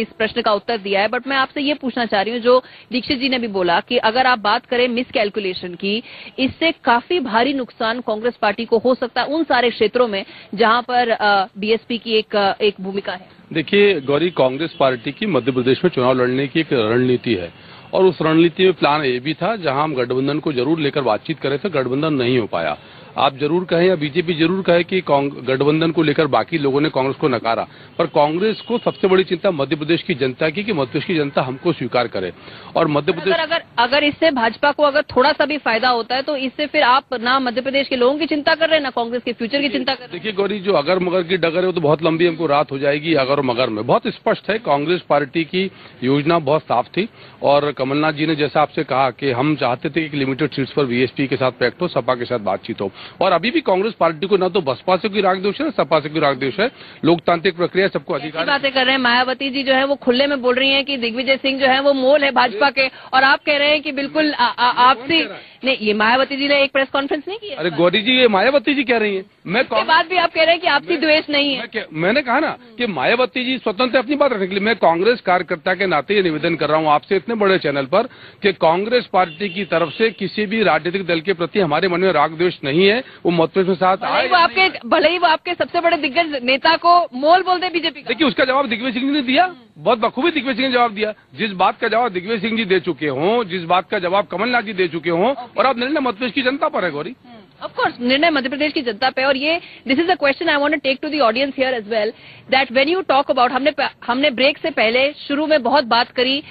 इस प्रश्न का उत्तर दिया है, बट मैं आपसे ये पूछना चाह रही हूँ, जो दीक्षित जी ने भी बोला कि अगर आप बात करें मिसकैलकुलेशन की, इससे काफी भारी नुकसान कांग्रेस पार्टी को हो सकता है उन सारे क्षेत्रों में जहां पर बीएसपी की एक भूमिका है। देखिए गौरी, कांग्रेस पार्टी की मध्य प्रदेश में चुनाव लड़ने की एक रणनीति है और उस रणनीति में प्लान ए भी था, जहां हम गठबंधन को जरूर लेकर बातचीत करे थे, गठबंधन नहीं हो पाया। आप जरूर कहें या बीजेपी जरूर कहे कि गठबंधन को लेकर बाकी लोगों ने कांग्रेस को नकारा, पर कांग्रेस को सबसे बड़ी चिंता मध्य प्रदेश की जनता की कि मध्य प्रदेश की जनता हमको स्वीकार करे। और मध्य प्रदेश अगर इससे भाजपा को अगर थोड़ा सा भी फायदा होता है तो इससे फिर आप ना मध्य प्रदेश के लोगों की चिंता कर रहे हैं, ना कांग्रेस के फ्यूचर की चिंता कर रहे हैं। देखिए गौरी, जो अगर मगर की डगर है वो तो बहुत लंबी हमको रात हो जाएगी। अगर मगर में बहुत स्पष्ट है, कांग्रेस पार्टी की योजना बहुत साफ थी और कमलनाथ जी ने जैसा आपसे कहा कि हम चाहते थे कि लिमिटेड सीट्स पर बीएसपी के साथ पैक्ट हो, सपा के साथ बातचीत हो। और अभी भी कांग्रेस पार्टी को ना तो बसपा से कोई राग दोष है, सपा से कोई राग दोष है, लोकतांत्रिक प्रक्रिया सबको अधिकार। बातें कर रहे हैं मायावती जी जो है वो खुले में बोल रही हैं कि दिग्विजय सिंह जो है वो मोल है भाजपा के, और आप कह रहे हैं कि बिल्कुल आपसी नहीं, ये मायावती जी ने एक प्रेस कॉन्फ्रेंस नहीं की है। अरे गौरी जी, ये मायावती जी कह रही है। उसके बाद भी आप कह रहे हैं कि आपसी द्वेष नहीं है। मैंने कहा ना कि मायावती जी स्वतंत्र अपनी बात रखने के लिए। मैं कांग्रेस कार्यकर्ता के नाते ये निवेदन कर रहा हूँ आपसे इतने बड़े चैनल पर कि कांग्रेस पार्टी की तरफ से किसी भी राजनीतिक दल के प्रति हमारे मन में राग द्वेष नहीं है। वो मतभेद के साथ आए, भले ही वो आपके सबसे बड़े दिग्गज नेता को मोल बोलते बीजेपी का। देखिए, उसका जवाब दिग्विजय सिंह ने दिया, बहुत बखूबी दिग्विजय सिंह ने जवाब दिया। जिस बात का जवाब दिग्विजय सिंह जी दे चुके हों, जिस बात का जवाब कमलनाथ जी दे चुके हों, और अब निर्णय मध्य प्रदेश की जनता पर है गौरी। Of course, निर्णय मध्य प्रदेश की जनता पे। और ये this is a question I want to take to the audience here as well, that when you talk about, हमने ब्रेक से पहले शुरू में बहुत बात करी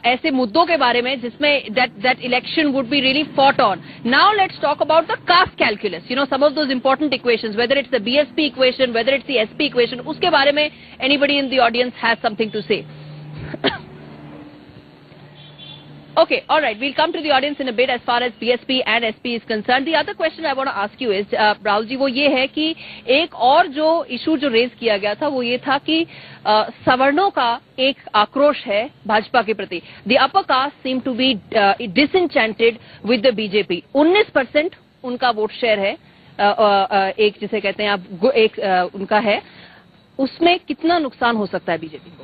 ऐसे मुद्दों के बारे में जिसमें that election would be really fought on. Now let's talk about the caste calculus, you know, some of those important equations, whether it's the BSP equation, whether it's the SP equation, उसके बारे में anybody in the audience has something to say? Okay, all right. We'll come to the audience in a bit as far as BSP and SP is concerned. The other question I want to ask you is, Rahul ji, वो ये है कि एक और जो issue जो raise किया गया था वो ये था कि सवर्णों का एक आक्रोश है भाजपा के प्रति. The upper caste seem to be disenchanted with the BJP. 19% उनका वोट शेयर है, एक जिसे कहते हैं आप एक उनका है. उसमें कितना नुकसान हो सकता है बीजेपी को?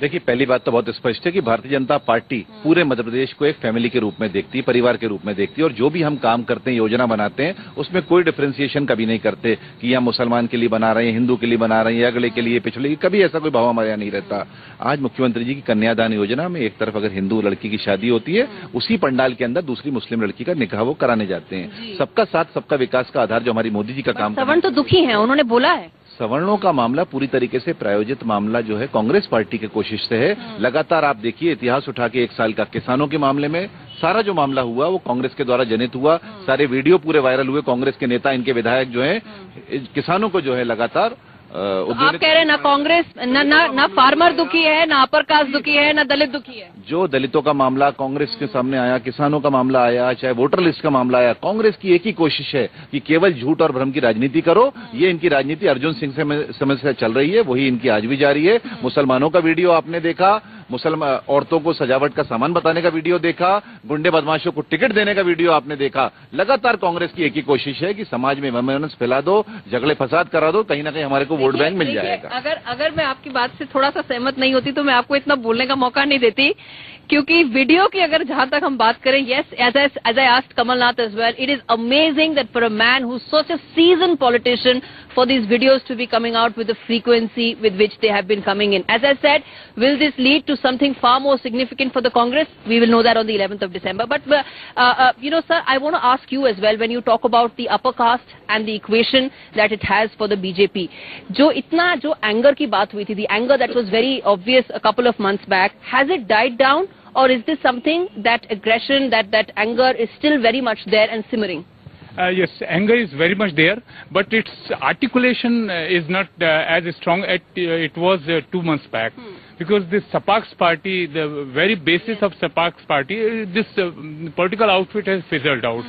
देखिए, पहली बात तो बहुत स्पष्ट है कि भारतीय जनता पार्टी पूरे मध्य प्रदेश को एक फैमिली के रूप में देखती है, परिवार के रूप में देखती है, और जो भी हम काम करते हैं, योजना बनाते हैं, उसमें कोई डिफरेंशिएशन कभी नहीं करते कि यह मुसलमान के लिए बना रहे हैं, हिंदू के लिए बना रहे हैं, अगले के लिए, पिछले, कभी ऐसा कोई भाव हमारे यहाँ नहीं रहता. आज मुख्यमंत्री जी की कन्यादान योजना में एक तरफ अगर हिंदू लड़की की शादी होती है, उसी पंडाल के अंदर दूसरी मुस्लिम लड़की का निकाह वो कराने जाते हैं. सबका साथ सबका विकास का आधार जो हमारी मोदी जी का काम. सवर्ण तो दुखी है, उन्होंने बोला है. सवर्णों का मामला पूरी तरीके से प्रायोजित मामला जो है कांग्रेस पार्टी की कोशिश से है. लगातार आप देखिए, इतिहास उठा के 1 साल का किसानों के मामले में सारा जो मामला हुआ वो कांग्रेस के द्वारा जनित हुआ. सारे वीडियो पूरे वायरल हुए. कांग्रेस के नेता, इनके विधायक जो है किसानों को जो है लगातार आप कह रहे हैं ना कांग्रेस, ना फार्मर दुखी है, ना अपर कास्ट दुखी है, ना दलित दुखी है. जो दलितों का मामला कांग्रेस के सामने आया, किसानों का मामला आया, चाहे वोटर लिस्ट का मामला आया, कांग्रेस की एक ही कोशिश है कि केवल झूठ और भ्रम की राजनीति करो. ये इनकी राजनीति अर्जुन सिंह से समय से चल रही है, वही इनकी आज भी जारी है. मुसलमानों का वीडियो आपने देखा, मुसलमान औरतों को सजावट का सामान बताने का वीडियो देखा, गुंडे बदमाशों को टिकट देने का वीडियो आपने देखा. लगातार कांग्रेस की एक ही कोशिश है कि समाज में वैमनस्य फैला दो, झगड़े फसाद करा दो, कहीं ना कहीं हमारे को वोट बैंक मिल जाएगा. अगर मैं आपकी बात से थोड़ा सा सहमत नहीं होती तो मैं आपको इतना बोलने का मौका नहीं देती, क्योंकि वीडियो की अगर जहां तक हम बात करें, yes, as I asked Kamalnath as well, it is amazing that for a man who's such a seasoned politician, for these videos to be coming out with the frequency with which they have been coming in. As I said, will this lead to something far more significant for the Congress? We will know that on the 11th of December. But, you know, sir, I want to ask you as well, when you talk about the upper caste and the equation that it has for the BJP, जो anger की बात हुई थी, the anger that was very obvious a couple of months back, has it died down? Or is this something, that aggression, that anger is still very much there and simmering? Yes, anger is very much there, but its articulation is not as strong as it was 2 months back. Because this Sapak's party, the very basis of Sapak's party, this political outfit has fizzled out.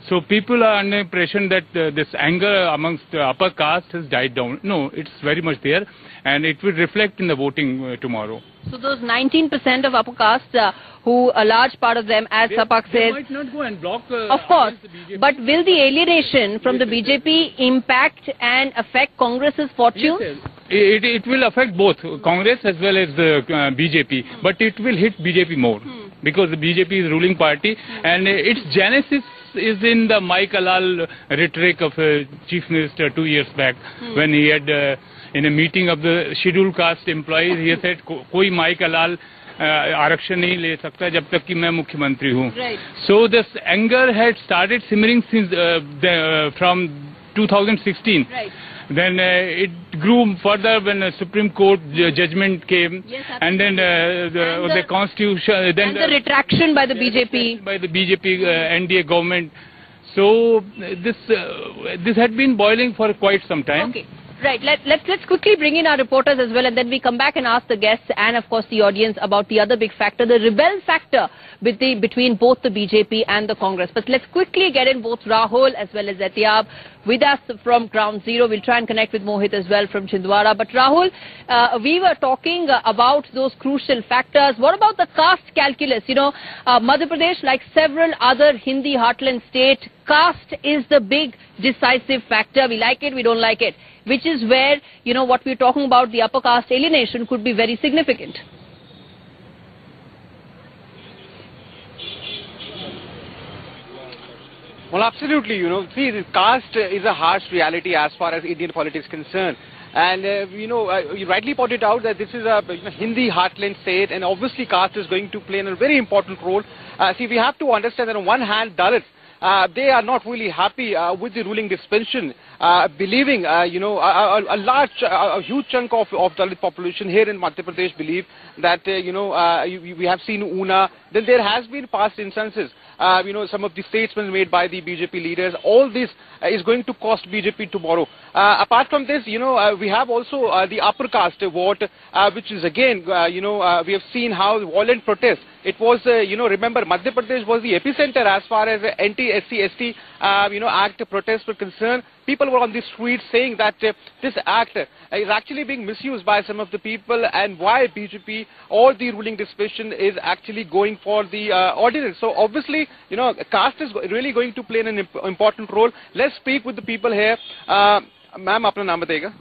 So people are under impression that this anger amongst the upper caste has died down. No, it's very much there, and it will reflect in the voting tomorrow. So those 19% of upper caste, who a large part of them, as Sapak says, they might not go and block. Of course, but will the alienation from the BJP impact and affect Congress's fortune? Yes, it will affect both Congress as well as the BJP, but it will hit BJP more because the BJP is ruling party, and its genesis is in the Mike Alal rhetoric of Chief Minister 2 years back, when he had in a meeting of the scheduled caste employees, he said, "Koi Mike Alal आरक्षण नहीं ले सकता जब तक कि मैं मुख्यमंत्री हूँ." So this anger had started simmering since from 2016. Then it grew further when the Supreme Court judgment came, and then the Constitution, then the retraction by the BJP, NDA government. So this had been boiling for quite some time. Okay. Right. Let's quickly bring in our reporters as well, and then we come back and ask the guests and of course the audience about the other big factor, the rebel factor between both the BJP and the Congress. But let's quickly get in both Rahul as well as Etiyab. with us from Ground Zero. We'll try and connect with Mohit as well from Chhindwara. But Rahul, we were talking about those crucial factors. What about the caste calculus? You know, Madhya Pradesh, like several other Hindi heartland states, caste is the big decisive factor. We like it, we don't like it. Which is where, you know, what we're talking about, the upper caste alienation could be very significant. Well, absolutely. You know, see, the caste is a harsh reality as far as Indian politics is concerned. And, you rightly pointed out that this is a Hindi heartland state, and obviously caste is going to play a very important role. See, we have to understand that on one hand, Dalits, they are not really happy with the ruling dispensation, believing, a huge chunk of Dalit population here in Madhya Pradesh believe that, we have seen Una. Then there has been past instances, some of the statements made by the BJP leaders. All this is going to cost BJP tomorrow. Apart from this, we have also the upper caste vote, which is again, we have seen how violent protests. It was, remember, Madhya Pradesh was the epicenter as far as anti-SC/ST, Act protests were concerned. People were on the streets saying that this act is actually being misused by some of the people, and why BJP or the ruling dispensation is actually going for the ordinance. So obviously, caste is really going to play an important role. Let's speak with the people here. Ma'am, अपना नाम बताइएगा?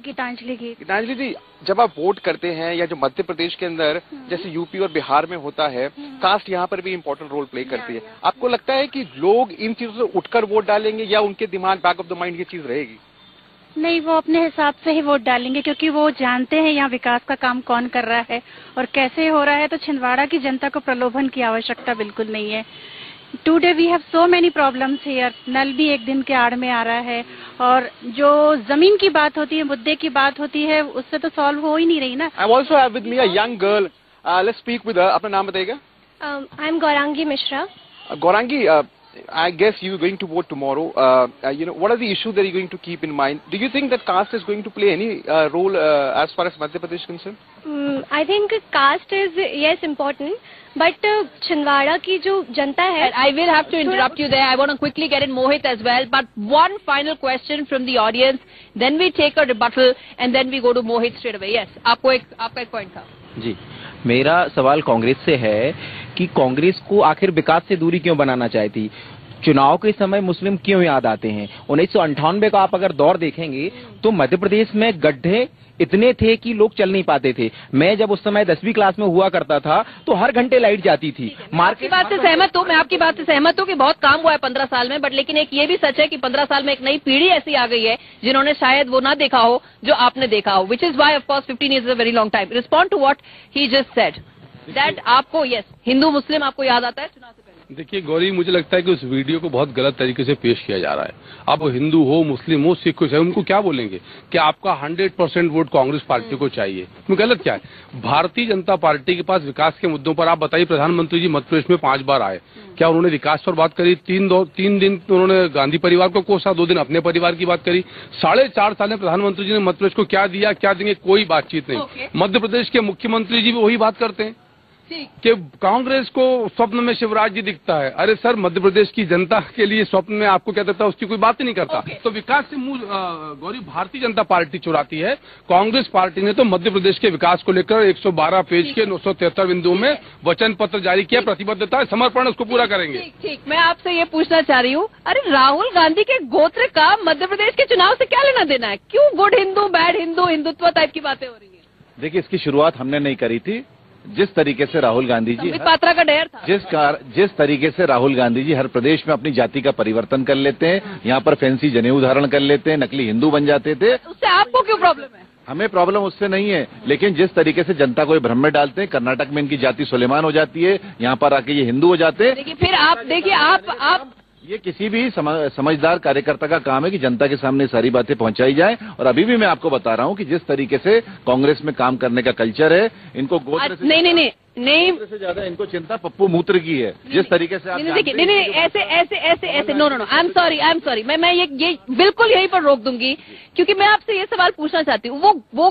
गीतांजलि जी, जब आप vote करते हैं या जो मध्य प्रदेश के अंदर जैसे यूपी और बिहार में होता है, कास्ट यहाँ पर भी इम्पोर्टेंट रोल प्ले करती है. आपको लगता है कि लोग इन चीजों से उठकर वोट डालेंगे या उनके दिमाग बैक ऑफ द माइंड ये चीज रहेगी? नहीं, वो अपने हिसाब से ही वोट डालेंगे, क्योंकि वो जानते हैं यहाँ विकास का काम कौन कर रहा है और कैसे हो रहा है. तो छिंदवाड़ा की जनता को प्रलोभन की आवश्यकता बिल्कुल नहीं है. Today we have so many problems here. नल भी एक दिन के आड़ में आ रहा है, और जो जमीन की बात होती है, मुद्दे की बात होती है, उससे तो सॉल्व हो ही नहीं रही ना. I also have with me a young girl. Let's speak with her. अपना नाम बताइएगा? I am Gaurangi Mishra. Gaurangi, I guess you're going to vote tomorrow. What are the issues that you're going to keep in mind? Do you think that caste is going to play any role as far as Madhya Pradesh is concerned? I think caste is, yes, important. But Chhindwara की जो जनता है, I will have to interrupt you there. I want to quickly get in Mohit as well. But one final question from the audience. Then we take a rebuttal and then we go to Mohit straight away. Yes, आपका एक point था. जी, मेरा सवाल कांग्रेस से है कि कांग्रेस को आखिर विकास से दूरी क्यों बनाना चाहती? चुनाव के समय मुस्लिम क्यों याद आते हैं? 1998 का आप अगर दौर देखेंगे तो मध्य प्रदेश में गड्ढे इतने थे कि लोग चल नहीं पाते थे. मैं जब उस समय 10वीं क्लास में हुआ करता था तो हर घंटे लाइट जाती थी. मैं आपकी बात से सहमत हूँ कि बहुत काम हुआ है 15 साल में. बट लेकिन एक ये भी सच है कि 15 साल में एक नई पीढ़ी ऐसी आ गई है जिन्होंने शायद वो ना देखा हो जो आपने देखा हो. Which is why of course 15 is a very long time. Respond to what he just said that आपको हिंदू मुस्लिम आपको याद आता है चुनाव से पहले? देखिए गौरी, मुझे लगता है कि उस वीडियो को बहुत गलत तरीके से पेश किया जा रहा है. आप हिंदू हो, मुस्लिम हो, सिख हो, उनको क्या बोलेंगे कि आपका 100% वोट कांग्रेस पार्टी को चाहिए? तो गलत क्या है? भारतीय जनता पार्टी के पास विकास के मुद्दों पर, आप बताइए, प्रधानमंत्री जी मध्य प्रदेश में 5 बार आए, क्या उन्होंने विकास पर बात करी? 3 दिन उन्होंने गांधी परिवार को कोसा, 2 दिन अपने परिवार की बात करी. 4.5 साल में प्रधानमंत्री जी ने मध्य प्रदेश को क्या दिया, क्या देंगे, कोई बातचीत नहीं. मध्य प्रदेश के मुख्यमंत्री जी भी वही बात करते हैं कि कांग्रेस को स्वप्न में शिवराज जी दिखता है. अरे सर, मध्य प्रदेश की जनता के लिए स्वप्न में आपको क्या दिखता है, उसकी कोई बात ही नहीं करता. तो विकास से मूल गौरी भारतीय जनता पार्टी चुराती है. कांग्रेस पार्टी ने तो मध्य प्रदेश के विकास को लेकर 112 पेज के 973 बिंदुओं में वचन पत्र जारी किया. प्रतिबद्धता है, समर्पण, उसको पूरा करेंगे. ठीक, मैं आपसे ये पूछना चाह रही हूँ, अरे राहुल गांधी के गोत्र का मध्य प्रदेश के चुनाव से क्या लेना देना है? क्यों good Hindu, bad Hindu, Hindutva type की बातें हो रही है? देखिए, इसकी शुरुआत हमने नहीं करी थी. जिस तरीके से राहुल गांधी जी पात्रा का डेर था, जिस तरीके से राहुल गांधी जी हर प्रदेश में अपनी जाति का परिवर्तन कर लेते हैं, यहाँ पर फैंसी जनेऊ धारण कर लेते हैं, नकली हिंदू बन जाते थे. उससे आपको क्यों प्रॉब्लम है? हमें प्रॉब्लम उससे नहीं है, लेकिन जिस तरीके से जनता को ये भ्रम में डालते हैं, कर्नाटक में इनकी जाति सुलेमान हो जाती है, यहाँ पर आके ये हिंदू हो जाते हैं. देखिए, फिर आप देखिए, आप ये किसी भी समझदार कार्यकर्ता का काम है कि जनता के सामने सारी बातें पहुंचाई जाए. और अभी भी मैं आपको बता रहा हूं कि जिस तरीके से कांग्रेस में काम करने का कल्चर है, इनको गोत्र से नहीं से ज्यादा इनको चिंता पप्पू मूत्र की है. जिस तरीके से आप ऐसे नो आई एम सॉरी मैं ये बिल्कुल यहीं पर रोक दूंगी, क्योंकि मैं आपसे ये सवाल पूछना चाहती हूँ, वो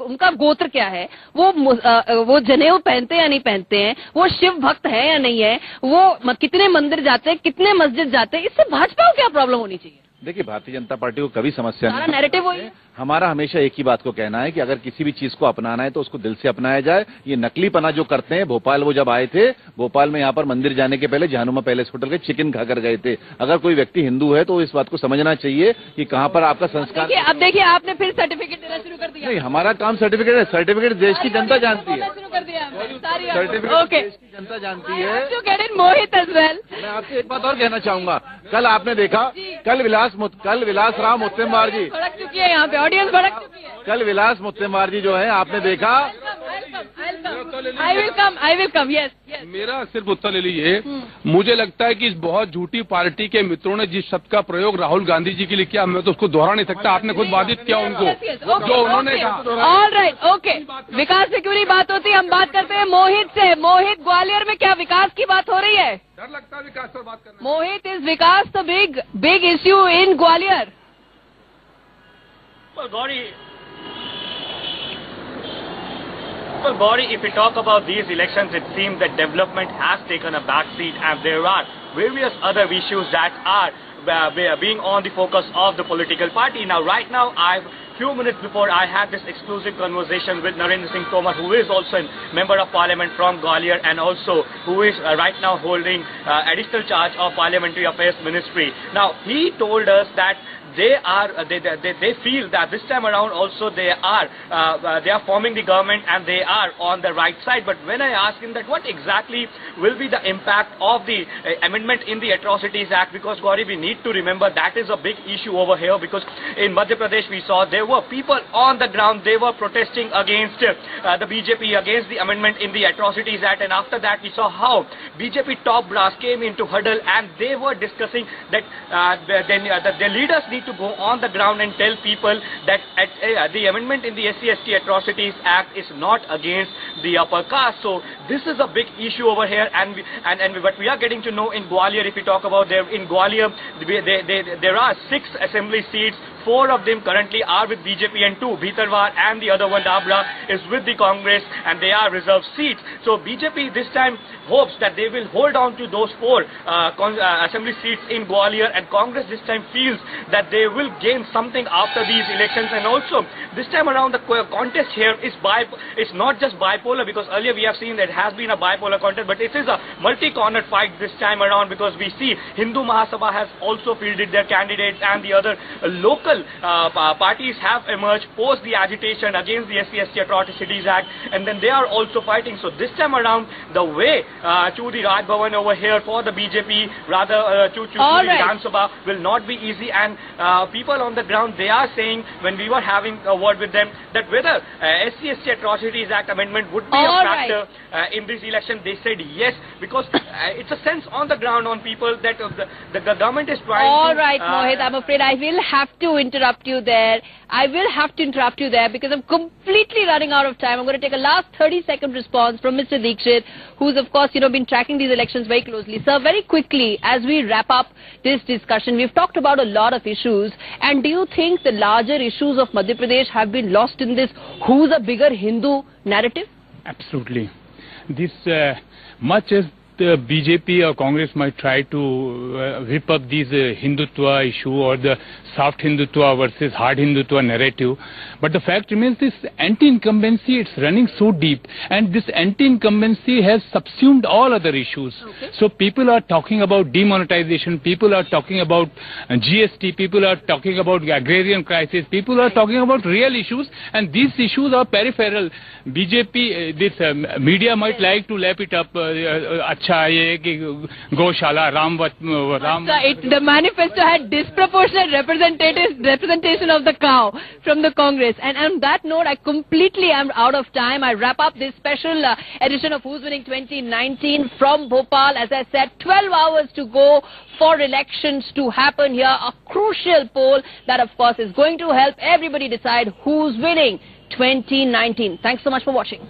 उनका गोत्र क्या है, वो जनेऊ पहनते या नहीं पहनते हैं, वो शिव भक्त है या नहीं है, वो कितने मंदिर जाते हैं, कितने मस्जिद जाते हैं, इससे भाजपा को क्या प्रॉब्लम होनी चाहिए? देखिए, भारतीय जनता पार्टी को कभी समस्या नहीं, नैरेटिव वही है। हमारा हमेशा एक ही बात को कहना है कि अगर किसी भी चीज को अपनाना है तो उसको दिल से अपनाया जाए। ये नकलीपना जो करते हैं, भोपाल वो जब आए थे, भोपाल में यहाँ पर मंदिर जाने के पहले जहानुमा पैलेस होटल के चिकन खाकर गए थे। अगर कोई व्यक्ति हिंदू है तो इस बात को समझना चाहिए कि कहाँ पर आपका संस्कार। अब देखिए आपने फिर सर्टिफिकेट देना शुरू कर दिया। नहीं, हमारा काम सर्टिफिकेट है, सर्टिफिकेट देश की जनता जानती है, सर्टिफिकेट देश की जनता जानती है। मोहित एज वेल। मैं आपसे एक बात और कहना चाहूंगा, कल आपने देखा, कल विलास राव मुत्तेमवार जी भड़क चुकी है, यहाँ पे ऑडियंस भड़क चुकी है। कल विलास मुत्तेमवार जी जो है, आपने देखा। I will come, yes. मेरा सिर्फ उत्तर ले लीजिए। मुझे लगता है कि इस बहुत झूठी पार्टी के मित्रों ने जिस शब्द का प्रयोग राहुल गांधी जी के लिए किया, मैं तो उसको दोहरा नहीं सकता। आपने खुद बाधित किया उनको, जो उन्होंने कहा। All right, okay. विकास से क्यों नहीं बात होती, हम बात करते हैं मोहित से। मोहित, ग्वालियर में क्या विकास की बात हो रही है? डर लगता है विकास पर बात करना। Mohit, is vikas the big issue in Gwalior? Well, Gauri, if we talk about these elections, it seems that development has taken a backseat, and there are various other issues that are being on the focus of the political party. Now, right now, few minutes before, I had this exclusive conversation with Narendra Singh Tomar, who is also a member of parliament from Gwalior and also who is right now holding additional charge of parliamentary affairs ministry. Now, he told us that they feel that this time around also they are forming the government and they are on the right side. But when I asked him that what exactly will be the impact of the amendment in the Atrocities Act, because Gauri, we need to remember that is a big issue over here, because in Madhya Pradesh we saw there were people on the ground, they were protesting against the BJP, against the amendment in the Atrocities Act, and after that we saw how BJP top brass came into huddle and they were discussing that the leaders need to go on the ground and tell people that the amendment in the SC/ST Atrocities Act is not against the upper caste. So this is a big issue over here, and what we are getting to know in Gwalior, if we talk about in Gwalior, there are 6 assembly seats. 4 of them currently are with BJP and 2, Bhitarwar and the other one, Dabra, is with the Congress, and they are reserved seats. So BJP this time hopes that they will hold on to those 4 assembly seats in Gwalior, and Congress this time feels that they will gain something after these elections. And also this time around the contest here is it's not just bipolar, because earlier we have seen that it has been a bipolar contest, but it is a multi-cornered fight this time around, because we see Hindu Mahasabha has also fielded their candidates, and the other local parties have emerged post the agitation against the SC/ST Atrocities Act, and then they are also fighting. So this time around, the way to the Raj Bhavan over here for the BJP, rather to the Vidhan Sabha, will not be easy. And people on the ground, they are saying, when we were having a word with them, that whether SC/ST Atrocities Act amendment would be a factor in this election, they said yes, because it's a sense on the ground on people that the government is trying to... All right, Mohit, I'm afraid I will have to interrupt you there. I will have to interrupt you there because I'm completely running out of time. I'm going to take a last 30-second response from Mr. Dikshit, who's of course, been tracking these elections very closely. Sir, very quickly, as we wrap up this discussion, we've talked about a lot of issues. And do you think the larger issues of Madhya Pradesh have been lost in this who's a bigger Hindu narrative? Absolutely. This, much as the BJP or Congress might try to whip up these Hindutva issue or the soft Hindutva versus hard Hindutva narrative, but the fact remains this anti-incumbency, it's running so deep, and this anti-incumbency has subsumed all other issues. So people are talking about demonetization, people are talking about GST, people are talking about agrarian crisis, people are talking about real issues, and these issues are peripheral. BJP, this media might like to lap it up. Goshala, the manifesto had disproportionate representation of the cow from the Congress. And on that note, I completely am out of time. I wrap up this special edition of Who's Winning 2019 from Bhopal. As I said, 12 hours to go for elections to happen here. A crucial poll that, of course, is going to help everybody decide who's winning 2019. Thanks so much for watching.